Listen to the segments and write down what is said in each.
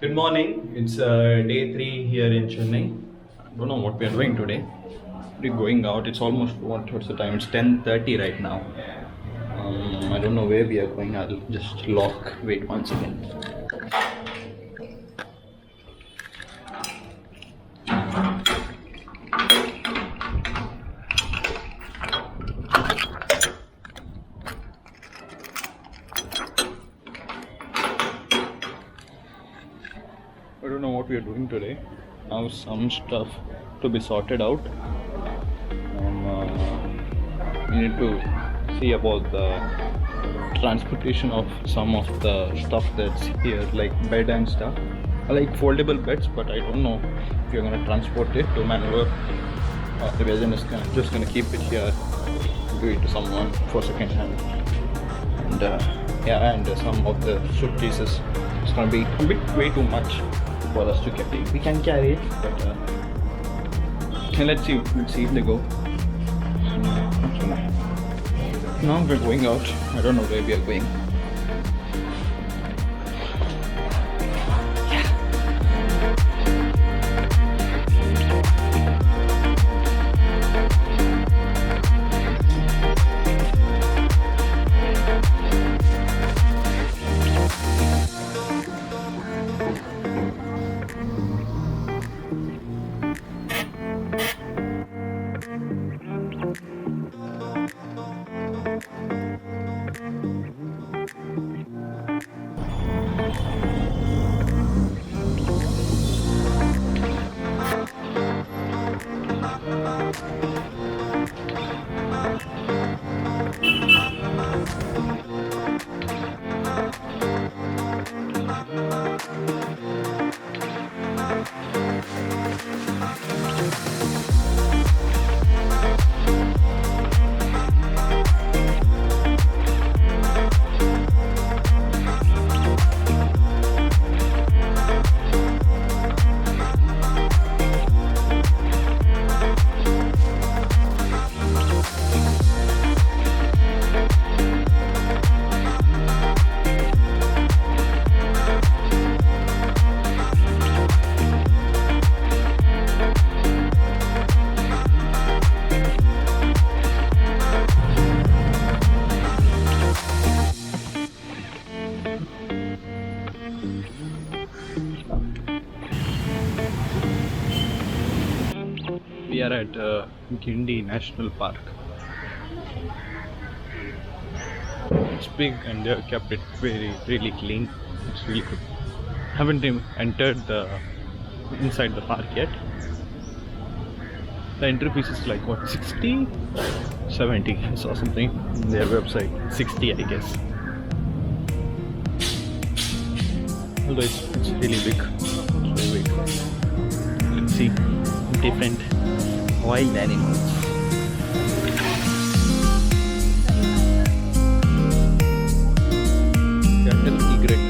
Good morning. It's day 3 here in Chennai. I don't know what we are doing today. We're going out. It's almost what's the time? It's 10:30 right now. I don't know where we are going. I'll just lock. Wait one second. I don't know what we are doing today. Now some stuff to be sorted out. We need to see about the transportation of some of the stuff that's here, like bed and stuff. I like foldable beds, but I don't know if you're gonna transport it to Mangalore or if we're just gonna keep it here, give it to someone for second hand. And and some of the suitcases, it's gonna be a bit way too much for us to carry. We can carry it, but let's see if they go. Now we're going out. I don't know where we are going. We are at Gindi National Park. It's big and they have kept it really clean. It's really good. Haven't even entered the inside the park yet. The entry fees is like what, 60? 70. I saw something on their website. 60, I guess. Although it's really big. It's very big. Let's see different wild animals. Turtle egret.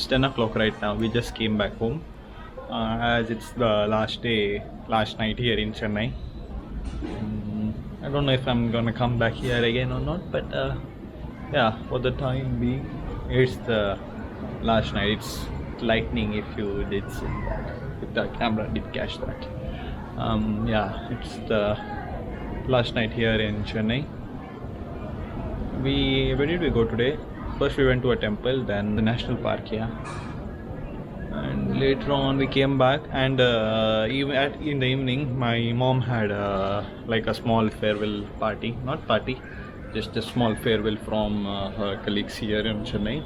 It's 10 o'clock right now. We just came back home as it's the last night here in Chennai. I don't know if I'm gonna come back here again or not, but yeah, for the time being, it's the last night. It's lightning if you did see that, if the camera did catch that. Yeah, it's the last night here in Chennai. Where did we go today? First we went to a temple, then the national park, yeah. And later on we came back, and even in the evening my mom had like a small farewell party, not party, just a small farewell from her colleagues here in Chennai,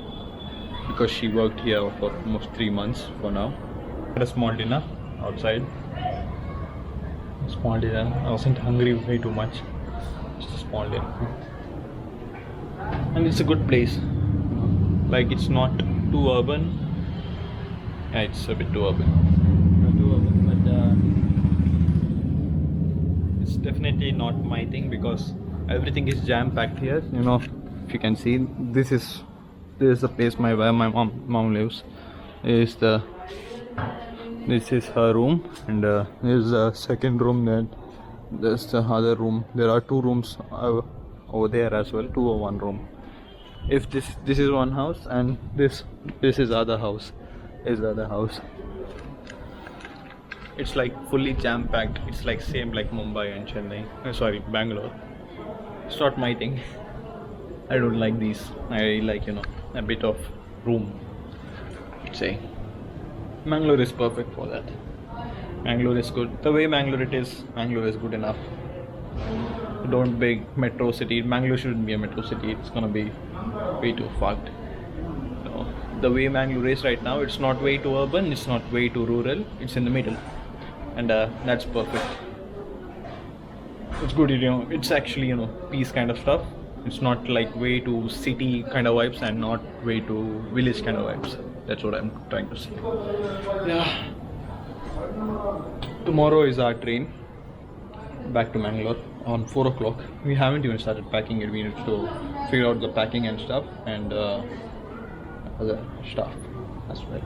because she worked here for almost 3 months for now. Had a small dinner outside. Small dinner. I wasn't hungry way too much. Just a small dinner. And it's a good place. Like, it's not too urban. Yeah, it's a bit too urban. Not too urban, but it's definitely not my thing, because everything is jam-packed here. You know, if you can see, this is the place where my mom lives. This is her room, and there's a second room. There's the other room. There are 2 rooms over there as well, 2 or 1 room. If this is one house, and this is other house. Is the other house. It's like fully jam-packed. It's like same like Mumbai and Chennai. Sorry, Bangalore. It's not my thing. I don't like these. I like, you know, a bit of room, I'd say. Mangalore is perfect for that. Mangalore is good. The way Mangalore is good enough. Don't big metro city. Mangalore shouldn't be a metro city. It's gonna be way too fucked. The way Mangalore is right now, it's not way too urban, it's not way too rural, it's in the middle, and that's perfect. It's good, you know, it's actually, you know, peace kind of stuff. It's not like way too city kind of vibes, and not way too village kind of vibes. That's what I'm trying to say. Yeah. Tomorrow is our train back to Mangalore on 4 o'clock. We haven't even started packing it. We need to figure out the packing and stuff, and other stuff as well.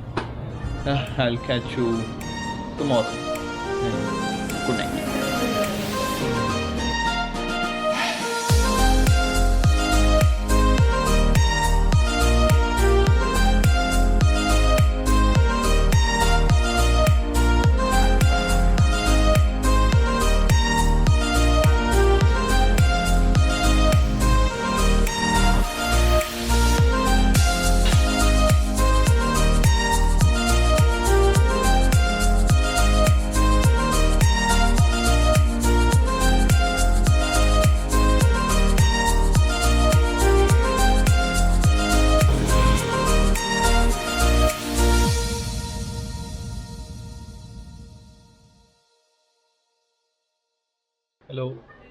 I'll catch you tomorrow, and good night. Hello.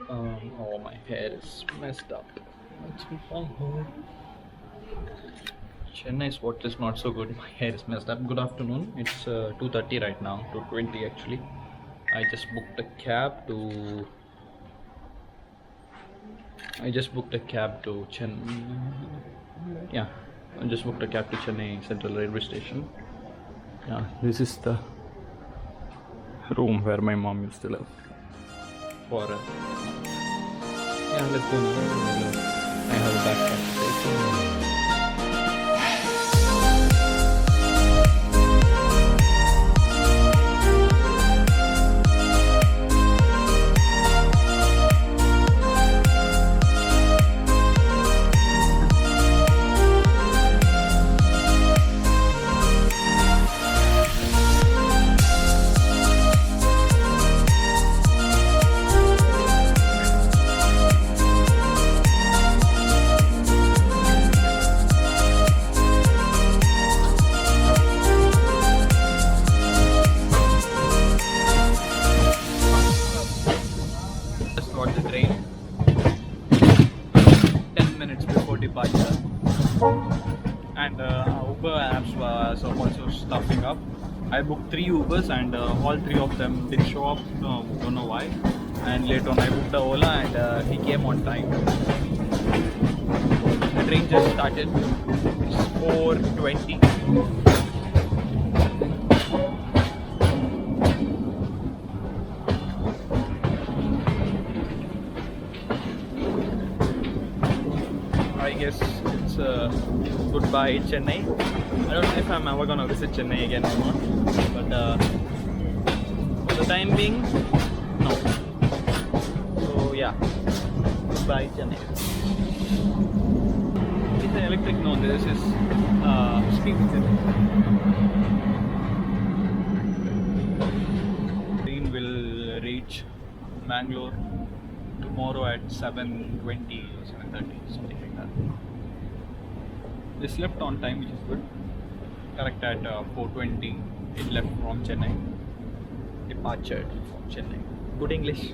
Oh, my hair is messed up. What's with my hair? Chennai's water is not so good. My hair is messed up. Good afternoon. It's 2:30 right now. 2:20 actually. I just booked a cab to Chennai. Yeah, I just booked a cab to Chennai Central Railway Station. Yeah, this is the room where my mom used to live. Yeah, let's go now. I have a backpack to take. And Uber apps was also stuffing up. I booked 3 Ubers, and all 3 of them didn't show up. Don't know why. And later on I booked the Ola, and he came on time. The train just started. It's 4:20. goodbye Chennai. I don't know if I'm ever gonna visit Chennai again or not, but for the time being, no. So yeah, goodbye Chennai. Is the electric? No, this is speaking. Train will reach Mangalore tomorrow at 7:20 or 7:30, something like that. They slept on time, which is good. Correct at 4:20, it left from Chennai. Departure from Chennai. Good English.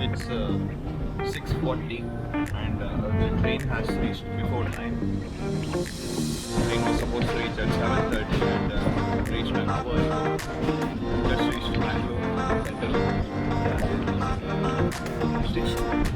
It's 6:40 and the train has reached before time. The train was supposed to reach at 7:30 and reached an hour ago. Just reached Mangalore Central station.